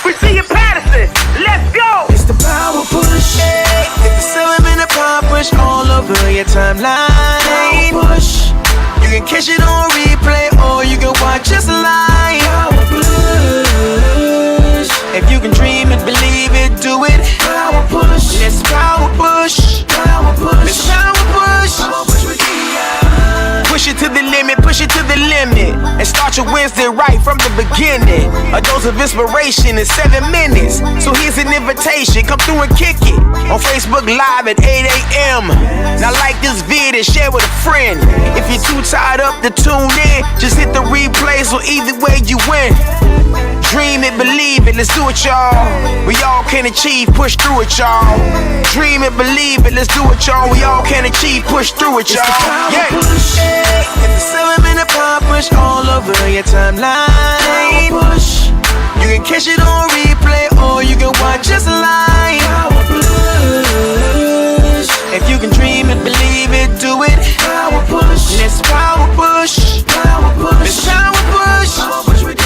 We see you, Patterson. Let's go. It's the power push. Hit the ceiling and the power push all over your timeline. Power push. You can catch it on replay or you can watch us live. Power push. If you can dream it, believe it, do it. Power push. Let's power push. Power push. Let's power push. Power push with push it to the limit, push it to the limit. And start your Wednesday right from the beginning. A dose of inspiration in 7 minutes. So here's an invitation, come through and kick it. On Facebook Live at 8 a.m. Now like this vid and share with a friend. If you're too tired up to tune in, just hit the replay so either way you win. Dream it, believe it, let's do it, y'all. We all can achieve, push through it, y'all. Dream it, believe it, let's do it, y'all. We all can achieve, push through it, y'all. Yeah. Hit the ceiling and the power push all over your timeline. Push. You can catch it on replay or you can watch us live. Power push. If you can dream it, believe it, do it. Power push. Let's power push. Power push. Let's power push. Power push with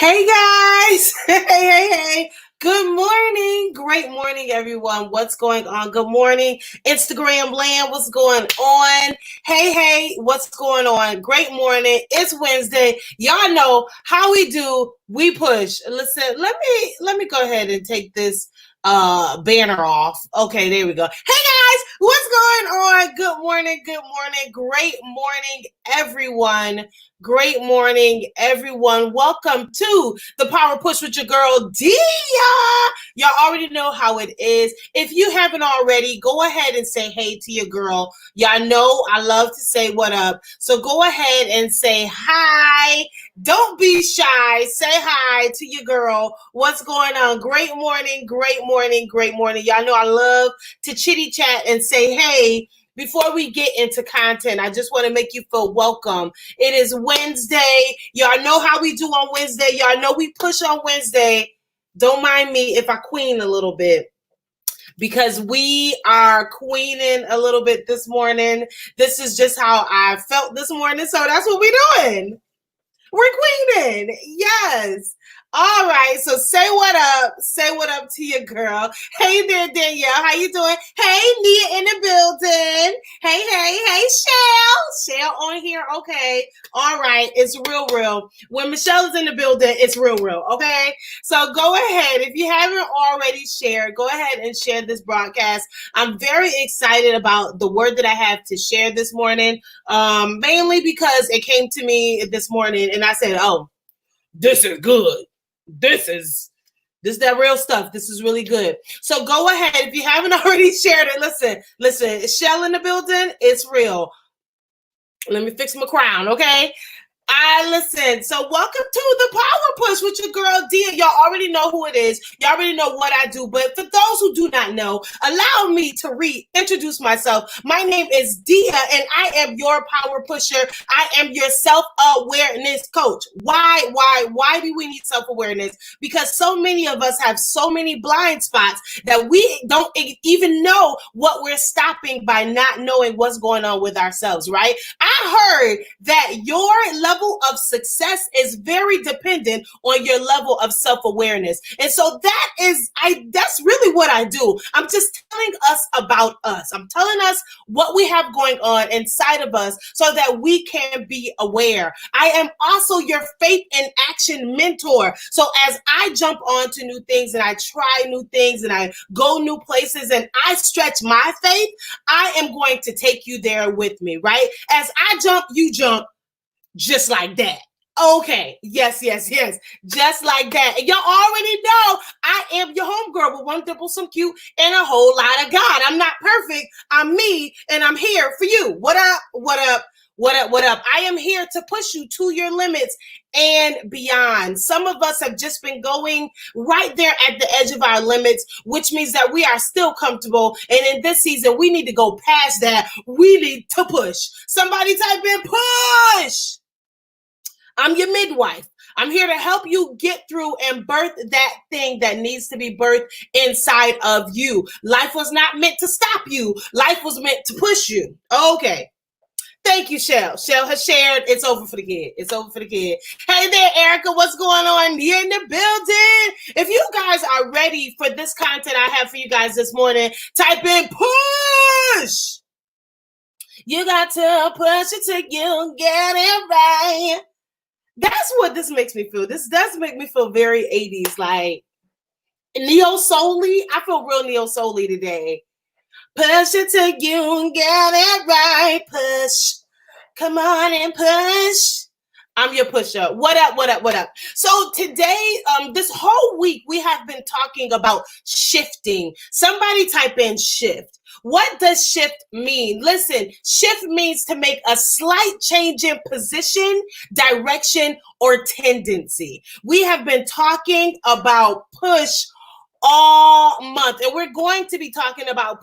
Hey guys, hey. Good morning, great morning everyone. What's going on? Good morning, Instagram land, what's going on? Hey, what's going on? Great morning, it's Wednesday. Y'all know how we do, we push. Listen, let me go ahead and take this banner off. Okay, there we go. Hey guys, what's going on? Good morning, great morning everyone. Great morning, everyone. Welcome to the Power Push with your girl, Dia. Y'all already know how it is. If you haven't already, go ahead and say hey to your girl. Y'all know I love to say what up. So go ahead and say hi. Don't be shy. Say hi to your girl. What's going on? Great morning. Y'all know I love to chitty chat and say hey. Before we get into content, I just want to make you feel welcome. It is Wednesday. Y'all know how we do on Wednesday. Y'all know we push on Wednesday. Don't mind me if I queen a little bit, because we are queening a little bit this morning. This is just how I felt this morning, so that's what we're doing. We're queening. Yes. All right, so say what up. Say what up to your girl. Hey there, Danielle. How you doing? Hey, Nia in the building. Hey, Shell on here. Okay. All right, it's real. When Michelle is in the building, it's real. Okay. So go ahead. If you haven't already shared, go ahead and share this broadcast. I'm very excited about the word that I have to share this morning, mainly because it came to me this morning and I said, oh, this is good. This is that real stuff. This is really good. So go ahead. If you haven't already shared it, listen, Shell in the building, it's real. Let me fix my crown, okay? Listen. So welcome to the Power Push with your girl, Dia. Y'all already know who it is. Y'all already know what I do. But for those who do not know, allow me to reintroduce myself. My name is Dia, and I am your power pusher. I am your self-awareness coach. Why do we need self-awareness? Because so many of us have so many blind spots that we don't even know what we're stopping by not knowing what's going on with ourselves, right? I heard that your level of success is very dependent on your level of self-awareness. And so that's really what I do. I'm just telling us about us. I'm telling us what we have going on inside of us so that we can be aware. I am also your faith in action mentor. So as I jump on to new things and I try new things and I go new places and I stretch my faith, I am going to take you there with me, right? As I jump, you jump. Just like that. Okay. Yes. Just like that. And y'all already know I am your homegirl with one dimple, some cute, and a whole lot of God. I'm not perfect. I'm me, and I'm here for you. What up? I am here to push you to your limits and beyond. Some of us have just been going right there at the edge of our limits, which means that we are still comfortable. And in this season, we need to go past that. We need to push. Somebody type in push. I'm your midwife. I'm here to help you get through and birth that thing that needs to be birthed inside of you. Life was not meant to stop you. Life was meant to push you. Okay. Thank you, Shell. Shell has shared. It's over for the kid. It's over for the kid. Hey there, Erica. What's going on? You're in the building. If you guys are ready for this content I have for you guys this morning, type in push. You got to push it till you get it right. That's what this makes me feel. This does make me feel very 80s, like neo soul-y. I feel real neo soul-y today. Push it till you get it right. Push. Come on and push. I'm your pusher. What up, what up, what up? So today, this whole week, we have been talking about shifting. Somebody type in shift. What does shift mean? Listen, shift means to make a slight change in position, direction, or tendency. We have been talking about push all month, and we're going to be talking about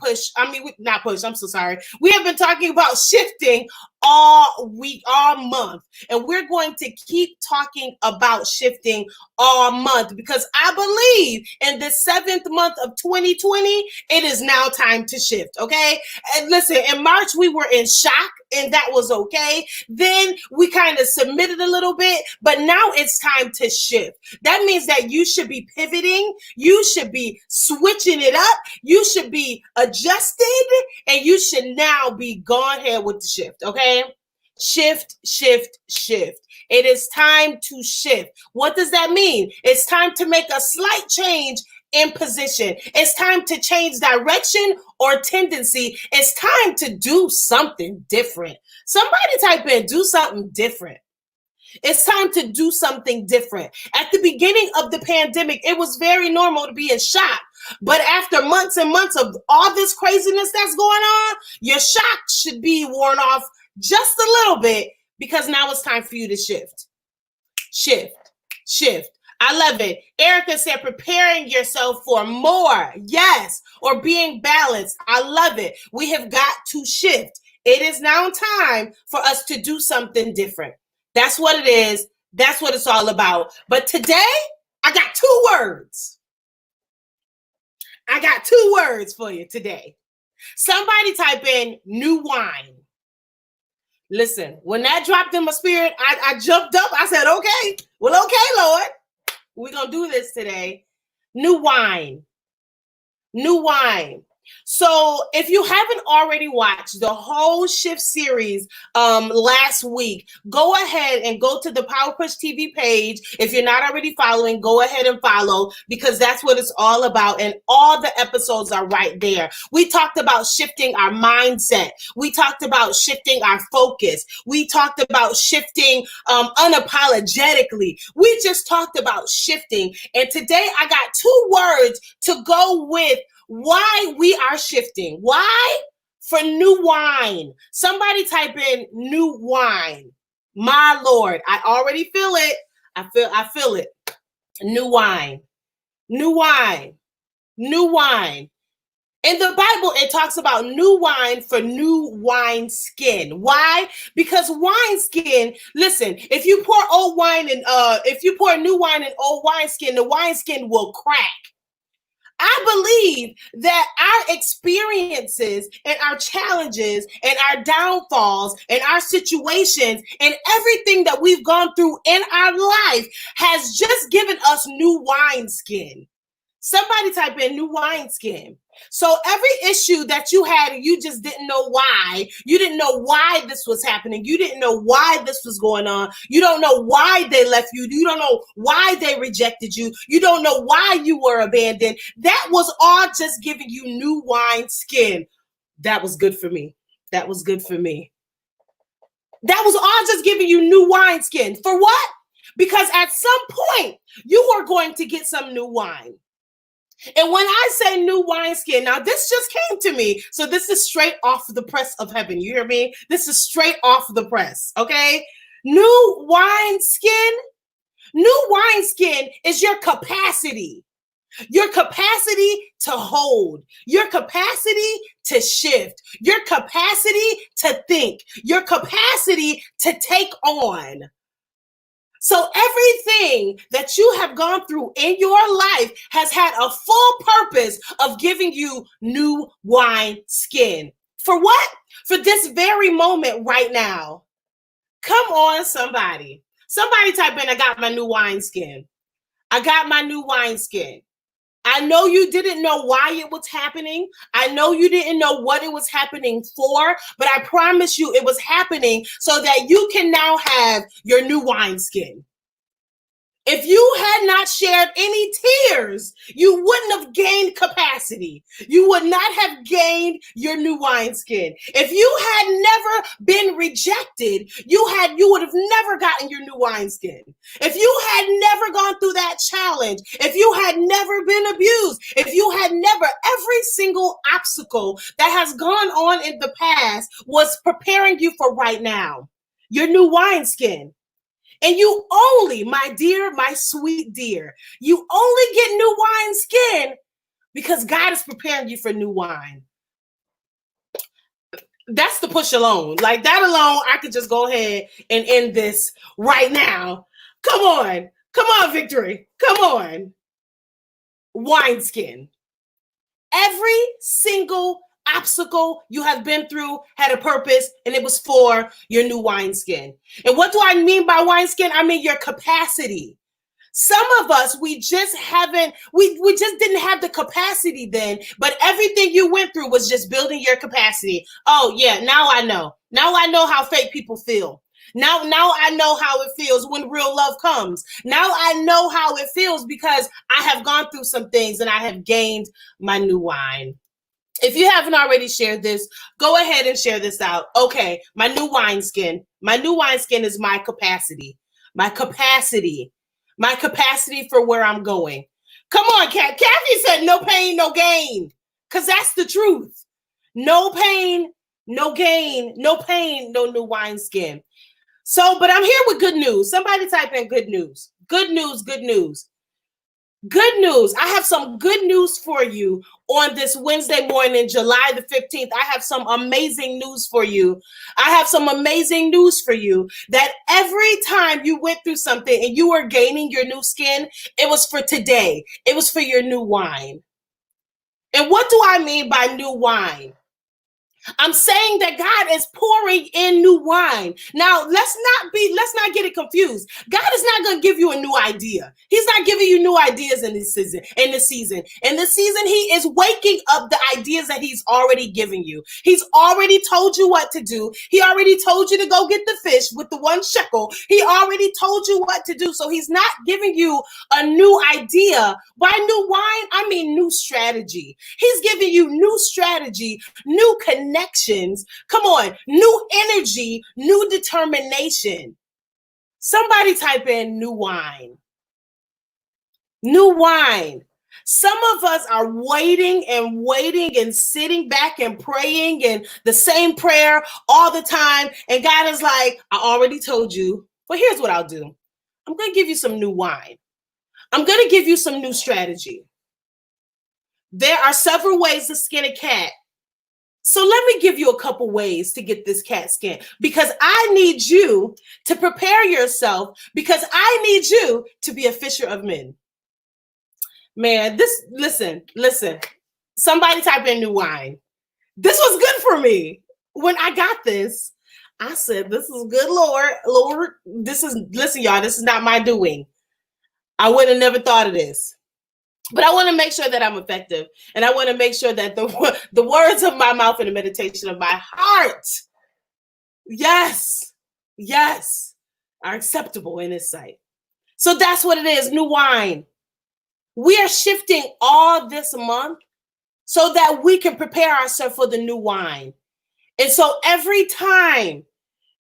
not push, I'm so sorry. We have been talking about shifting all week, all month, and we're going to keep talking about shifting all month because I believe in the 7th month of 2020, it is now time to shift, okay? And listen, in March, we were in shock, and that was okay. Then we kind of submitted a little bit, but now it's time to shift. That means that you should be pivoting, you should be switching it up, you should be adjusted, and you should now be gone here with the shift, okay? Shift, shift, shift. It is time to shift. What does that mean? It's time to make a slight change in position. It's time to change direction or tendency. It's time to do something different. Somebody type in, do something different. It's time to do something different. At the beginning of the pandemic, it was very normal to be in shock. But after months and months of all this craziness that's going on, your shock should be worn off just a little bit because now it's time for you to shift. Shift, shift. I love it. Erica said, preparing yourself for more. Yes. Or being balanced. I love it. We have got to shift. It is now time for us to do something different. That's what it is. That's what it's all about. But today, I got 2 words. I got 2 words for you today. Somebody type in new wine. Listen, when that dropped in my spirit, I jumped up. I said, okay. Well, okay, Lord. We're going to do this today. New wine. New wine. So if you haven't already watched the whole Shift series last week, go ahead and go to the Power Push TV page. If you're not already following, go ahead and follow because that's what it's all about. And all the episodes are right there. We talked about shifting our mindset. We talked about shifting our focus. We talked about shifting unapologetically. We just talked about shifting. And today I got 2 words to go with why we are shifting. Why? For new wine. Somebody type in new wine. My Lord, I already feel it. I feel it. New wine. New wine. New wine. In the Bible, it talks about new wine for new wine skin. Why? Because wine skin, listen, if you pour old wine and if you pour new wine in old wine skin, the wine skin will crack. I believe that our experiences and our challenges and our downfalls and our situations and everything that we've gone through in our life has just given us new wineskin. Somebody type in new wineskin. So every issue that you had and you just didn't know why, you didn't know why this was happening, you didn't know why this was going on, you don't know why they left you, you don't know why they rejected you, you don't know why you were abandoned, that was all just giving you new wine skin. That was good for me. That was good for me. That was all just giving you new wine skin. For what? Because at some point, you are going to get some new wine. And when I say new wineskin, now this just came to me. So this is straight off the press of heaven. You hear me? This is straight off the press. Okay. New wineskin. New wineskin is your capacity. Your capacity to hold. Your capacity to shift. Your capacity to think. Your capacity to take on. So everything that you have gone through in your life has had a full purpose of giving you new wine skin. For what? For this very moment right now. Come on, somebody. Somebody type in, I got my new wine skin. I got my new wine skin. I know you didn't know why it was happening. I know you didn't know what it was happening for, but I promise you it was happening so that you can now have your new wineskin. If you had not shared any tears, you wouldn't have gained capacity. You would not have gained your new wineskin. If you had never been rejected, you would have never gotten your new wineskin. If you had never gone through that challenge, if you had never been abused, if you had never, every single obstacle that has gone on in the past was preparing you for right now, your new wineskin. And you only, my dear, my sweet dear, you only get new wine skin because God is preparing you for new wine. That's the push alone. Like that alone, I could just go ahead and end this right now. Come on, Victory. Come on. Wine skin. Every single obstacle you have been through had a purpose, and it was for your new wineskin. And what do I mean by wineskin? I mean your capacity. Some of us, we just didn't have the capacity then, but everything you went through was just building your capacity. Oh yeah, now I know. Now I know how fake people feel. Now I know how it feels when real love comes. Now I know how it feels because I have gone through some things and I have gained my new wine. If you haven't already shared this, go ahead and share this out. Okay, my new wineskin. My new wineskin is my capacity. My capacity for where I'm going. Come on, Kat. Kathy said no pain, no gain. Because that's the truth. No pain, no gain. No pain, no new wineskin. So, but I'm here with good news. Somebody type in good news. Good news, good news. Good news. I have some good news for you on this Wednesday morning, July the 15th. I have some amazing news for you. I have some amazing news for you that every time you went through something and you were gaining your new skin, it was for today. It was for your new wine. And what do I mean by new wine? I'm saying that God is pouring in new wine. Now, let's not get it confused. God is not going to give you a new idea. He's not giving you new ideas in this season. In this season, he is waking up the ideas that he's already given you. He's already told you what to do. He already told you to go get the fish with the 1 shekel. He already told you what to do. So he's not giving you a new idea. By new wine, I mean new strategy. He's giving you new strategy, new connections. Come on, new energy, new determination. Somebody type in new wine. New wine. Some of us are waiting and sitting back and praying and the same prayer all the time. And God is like, I already told you, but here's what I'll do. I'm going to give you some new wine. I'm going to give you some new strategy. There are several ways to skin a cat. So let me give you a couple ways to get this cat skin, because I need you to prepare yourself, because I need you to be a fisher of men. Man, listen. Somebody type in new wine. This was good for me. When I got this, I said, this is good, Lord, listen, y'all, this is not my doing. I would have never thought of this. But I want to make sure that I'm effective. And I want to make sure that the words of my mouth and the meditation of my heart, yes, are acceptable in his sight. So that's what it is, new wine. We are shifting all this month so that we can prepare ourselves for the new wine. And so every time,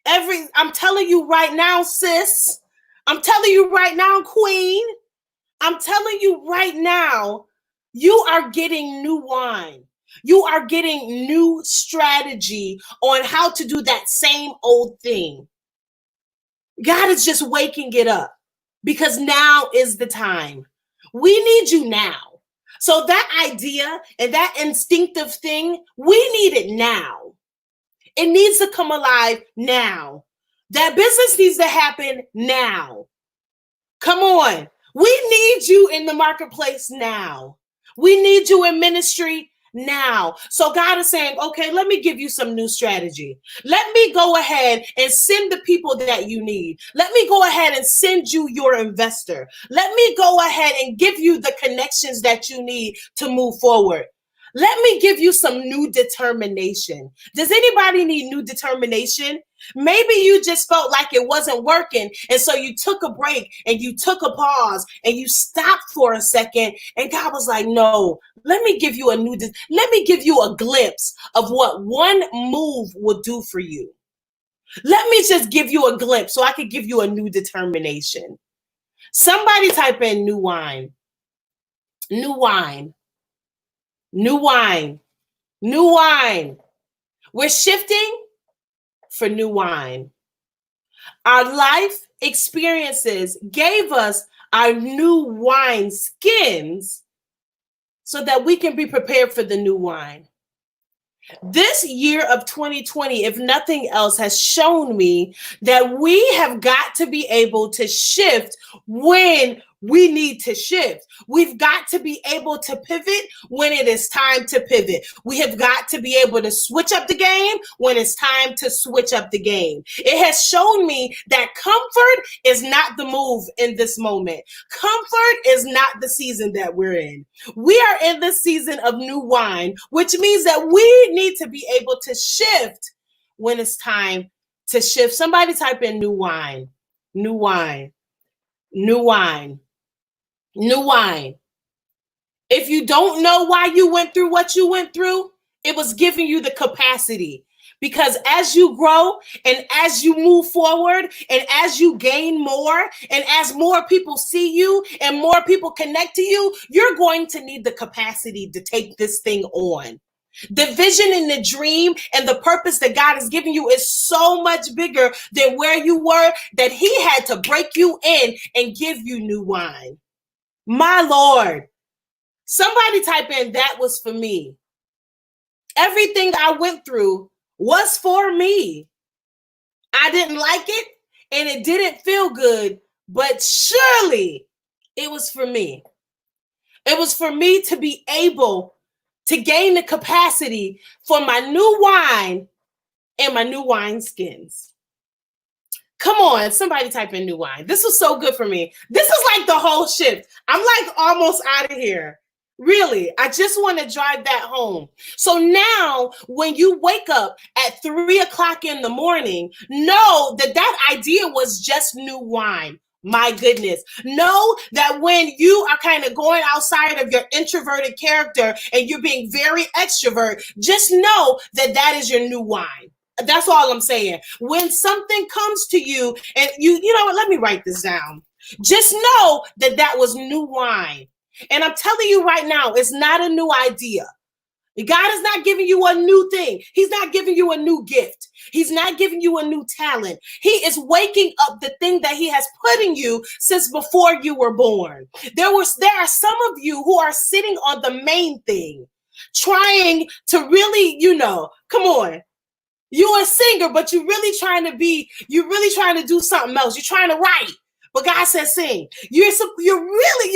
I'm telling you right now, sis, I'm telling you right now, queen, I'm telling you right now, you are getting new wine. You are getting new strategy on how to do that same old thing. God is just waking it up, because now is the time. We need you now. So that idea and that instinctive thing, we need it now. It needs to come alive now. That business needs to happen now. Come on. We need you in the marketplace now. We need you in ministry now. So God is saying, okay, let me give you some new strategy. Let me go ahead and send the people that you need. Let me go ahead and send you your investor. Let me go ahead and give you the connections that you need to move forward. Let me give you some new determination. Does anybody need new determination? Maybe you just felt like it wasn't working. And so you took a break and you took a pause and you stopped for a second. And God was like, no, let me give you let me give you a glimpse of what one move will do for you. Let me just give you a glimpse so I could give you a new determination. Somebody type in new wine. New wine. New wine. New wine. We're shifting for new wine. Our life experiences gave us our new wine skins so that we can be prepared for the new wine. This year of 2020, if nothing else, has shown me that we have got to be able to shift when we need to shift. We've got to be able to pivot when it is time to pivot. We have got to be able to switch up the game when it's time to switch up the game. It has shown me that comfort is not the move in this moment. Comfort is not the season that we're in. We are in the season of new wine, which means that we need to be able to shift when it's time to shift. Somebody type in new wine, new wine, new wine. New wine. If you don't know why you went through what you went through, it was giving you the capacity. Because as you grow and as you move forward and as you gain more and as more people see you and more people connect to you, you're going to need the capacity to take this thing on. The vision and the dream and the purpose that God has given you is so much bigger than where you were that He had to break you in and give you new wine. My Lord, somebody type in, that was for me. Everything I went through was for me. I didn't like it and it didn't feel good, but surely it was for me. It was for me to be able to gain the capacity for my new wine and my new wine skins. Come on, somebody type in new wine. This was so good for me. This is like the whole shift. I'm like almost out of here. Really, I just want to drive that home. So now when you wake up at 3 o'clock in the morning, know that that idea was just new wine. My goodness. Know that when you are kind of going outside of your introverted character and you're being very extrovert, just know that that is your new wine. That's all I'm saying. When something comes to you and you know what, let me write this down. Just know that that was new wine. And I'm telling you right now, it's not a new idea. God is not giving you a new thing. He's not giving you a new gift. He's not giving you a new talent. He is waking up the thing that He has put in you since before you were born. There are some of you who are sitting on the main thing, trying to really, come on. You're a singer, but you're really trying to do something else. You're trying to write. But God says sing. You're really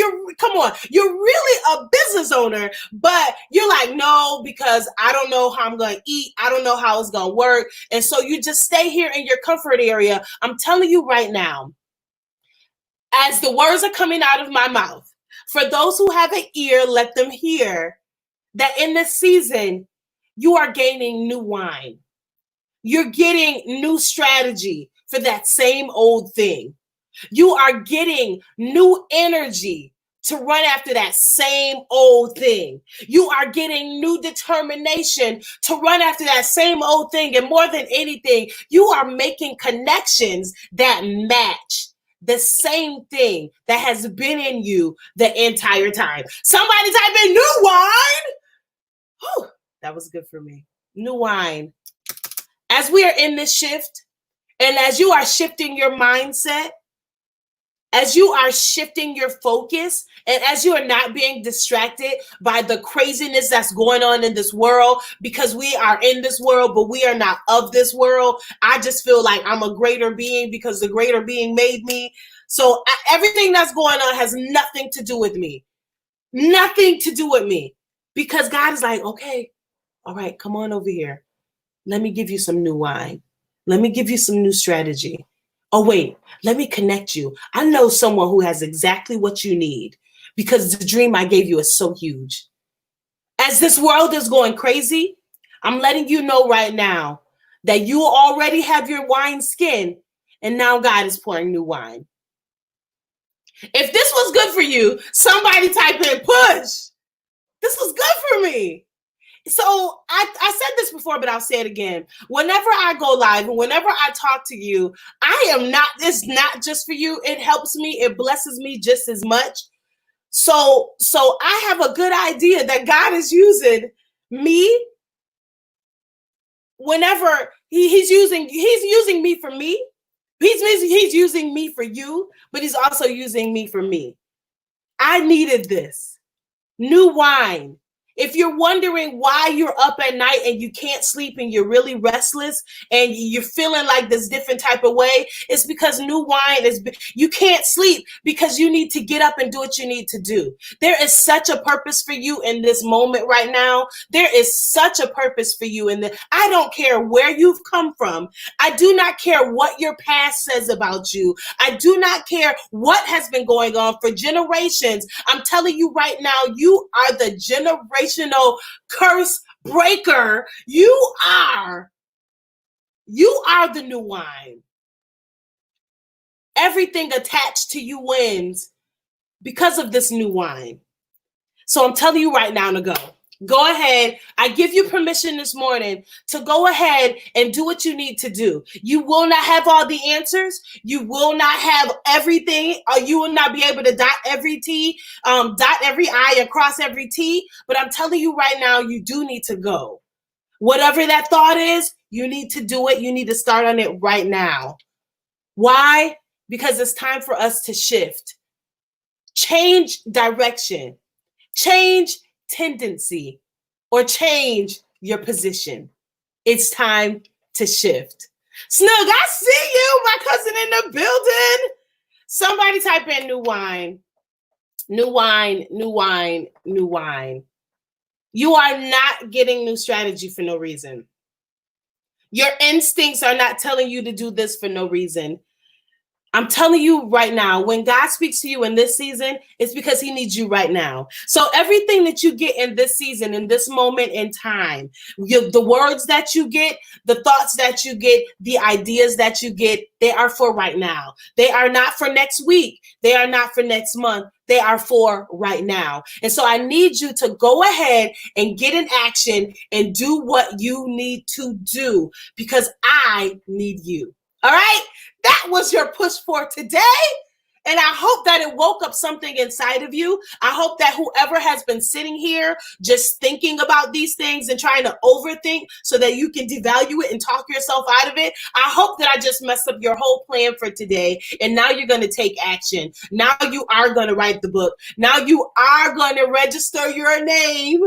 a business owner, but you're like, no, because I don't know how I'm going to eat. I don't know how it's going to work. And so you just stay here in your comfort area. I'm telling you right now, as the words are coming out of my mouth, for those who have an ear, let them hear that in this season, you are gaining new wine. You're getting new strategy for that same old thing. You are getting new energy to run after that same old thing. You are getting new determination to run after that same old thing. And more than anything, you are making connections that match the same thing that has been in you the entire time. Somebody type in new wine. Whew, that was good for me. New wine. As we are in this shift, and as you are shifting your mindset, as you are shifting your focus, and as you are not being distracted by the craziness that's going on in this world, because we are in this world, but we are not of this world. I just feel like I'm a greater being because the greater being made me. So everything that's going on has nothing to do with me. Nothing to do with me. Because God is like, okay, all right, come on over here. Let me give you some new wine. Let me give you some new strategy. Oh, wait, let me connect you. I know someone who has exactly what you need because the dream I gave you is so huge. As this world is going crazy, I'm letting you know right now that you already have your wine skin and now God is pouring new wine. If this was good for you, somebody type in push. This was good for me. So I said this before, but I'll say it again. Whenever I go live and whenever I talk to you, it's not just for you. It helps me. It blesses me just as much. So I have a good idea that God is using me whenever he's using me for me. He's using me for you, but he's also using me for me. I needed this new wine. If you're wondering why you're up at night and you can't sleep and you're really restless and you're feeling like this different type of way, it's because new wine you can't sleep because you need to get up and do what you need to do. There is such a purpose for you in this moment right now. There is such a purpose for you I don't care where you've come from. I do not care what your past says about you. I do not care what has been going on for generations. I'm telling you right now, you are the generational curse breaker. You are the new wine. Everything attached to you wins because of this new wine. So I'm telling you right now to go. Go ahead. I give you permission this morning to go ahead and do what you need to do. You will not have all the answers. You will not have everything. You will not be able to dot every T, dot every I, and cross every T. But I'm telling you right now, you do need to go. Whatever that thought is, you need to do it. You need to start on it right now. Why? Because it's time for us to shift. Change direction. Change tendency, or change your position. It's time to shift. Snug, I see you, my cousin in the building. Somebody type in new wine. New wine, new wine, new wine. You are not getting new strategy for no reason. Your instincts are not telling you to do this for no reason. I'm telling you right now, when God speaks to you in this season, it's because he needs you right now. So everything that you get in this season, in this moment in time, the words that you get, the thoughts that you get, the ideas that you get, they are for right now. They are not for next week. They are not for next month. They are for right now. And so I need you to go ahead and get in action and do what you need to do because I need you. All right? That was your push for today. And I hope that it woke up something inside of you. I hope that whoever has been sitting here just thinking about these things and trying to overthink so that you can devalue it and talk yourself out of it. I hope that I just messed up your whole plan for today. And now you're going to take action. Now you are going to write the book. Now you are going to register your name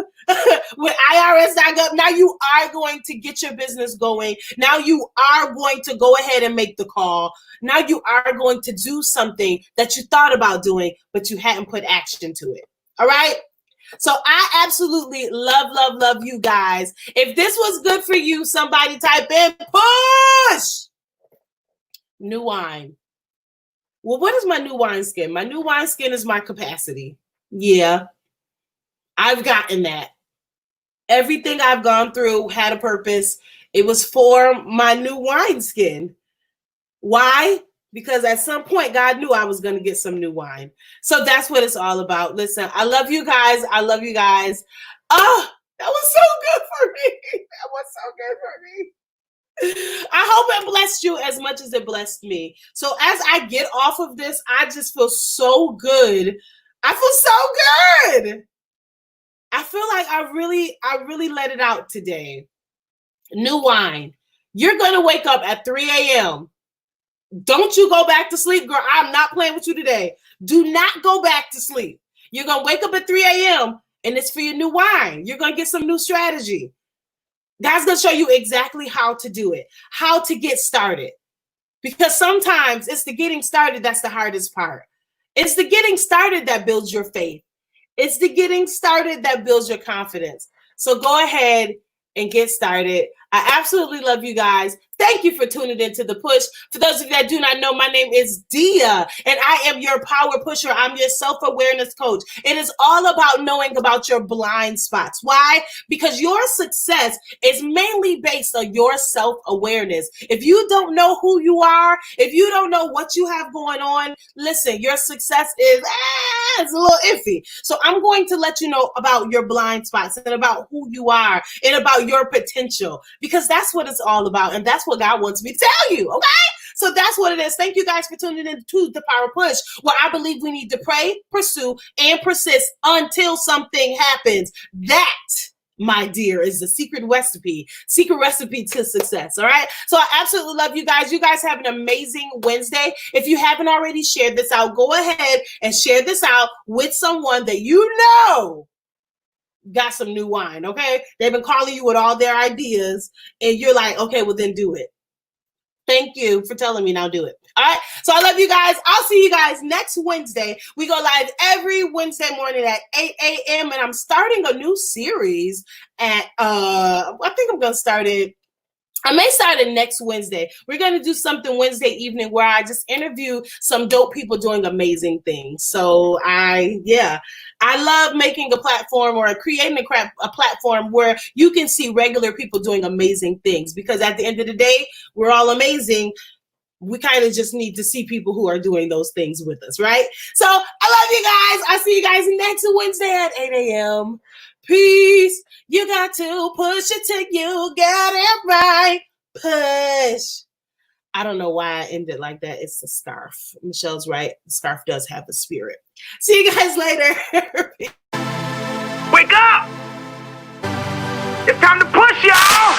with IRS.gov. Now you are going to get your business going. Now you are going to go ahead and make the call. Now you are going to do something that you thought about doing, but you hadn't put action to it. All right? So I absolutely love you guys. If this was good for you, somebody type in push. New wine. Well, what is my new wine skin? My new wine skin is my capacity. Yeah, I've gotten that. Everything I've gone through had a purpose. It was for my new wine skin. Why? Because at some point, God knew I was going to get some new wine. So that's what it's all about. Listen, I love you guys. I love you guys. Oh, that was so good for me. That was so good for me. I hope it blessed you as much as it blessed me. So as I get off of this, I just feel so good. I feel so good. I feel like I really let it out today. New wine. You're going to wake up at 3 a.m. Don't you go back to sleep, girl. I'm not playing with you today. Do not go back to sleep. You're going to wake up at 3 a.m. and it's for your new wine. You're going to get some new strategy. God's going to show you exactly how to do it, how to get started. Because sometimes it's the getting started that's the hardest part. It's the getting started that builds your faith. It's the getting started that builds your confidence. So go ahead and get started. I absolutely love you guys. Thank you for tuning into The Push. For those of you that do not know, my name is Dia, and I am your power pusher. I'm your self-awareness coach. It is all about knowing about your blind spots. Why? Because your success is mainly based on your self-awareness. If you don't know who you are, if you don't know what you have going on, listen, your success is it's a little iffy. So I'm going to let you know about your blind spots and about who you are and about your potential, because that's what it's all about, and that's what God wants me to tell you, okay? So that's what it is. Thank you guys for tuning in to The Power Push, where I believe we need to pray, pursue, and persist until something happens. That, my dear, is the secret recipe to success, all right? So I absolutely love you guys. You guys have an amazing Wednesday. If you haven't already shared this out, go ahead and share this out with someone that you know got some new wine, okay? They've been calling you with all their ideas, and you're like, okay, well then do it. Thank you for telling me, now do it. All right, so I love you guys. I'll see you guys next Wednesday. We go live every Wednesday morning at 8 a.m. and I'm starting a new series at, I think I'm going to start it. I may start it next Wednesday. We're going to do something Wednesday evening where I just interview some dope people doing amazing things. So I love making a platform or creating a platform where you can see regular people doing amazing things, because at the end of the day, we're all amazing. We kind of just need to see people who are doing those things with us, right? So I love you guys. I'll see you guys next Wednesday at 8 a.m. Peace. You got to push it till you get it right. Push. I don't know why I ended like that. It's a scarf. Michelle's right. The scarf does have a spirit. See you guys later. Wake up! It's time to push, y'all!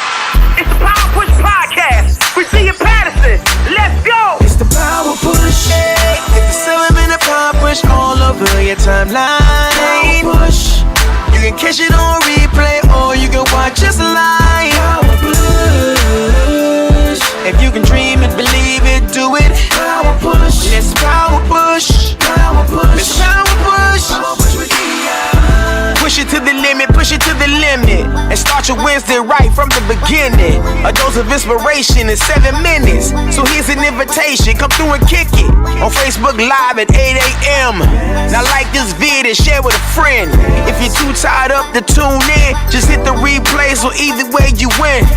It's the Power Push Podcast with Dia Patterson. Let's go! It's the Power Push. Get the Sullivan and Power Push all over your timeline. Power Push. You can catch it on replay or you can watch us live. Power Push. If you can dream it, believe it, do it. Power Push. Let's Power Push. Power Push. Let's Power Push. Power Push with push it to the limit, push it to the limit. And start your Wednesday right from the beginning. A dose of inspiration in 7 minutes. So here's an invitation, come through and kick it. On Facebook Live at 8 a.m. Now like this vid and share with a friend. If you're too tired up to tune in, just hit the replay, so either way you win.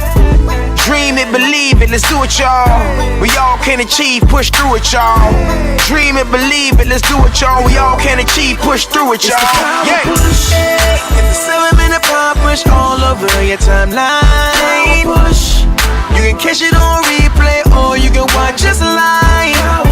Dream it, believe it, let's do it, y'all. We all can achieve, push through it, y'all. Dream it, believe it, let's do it, y'all. We all can achieve, push through it, y'all. Yeah. Get the Sullivan and Power Push all over your timeline. Push. You can catch it on replay or you can watch us live.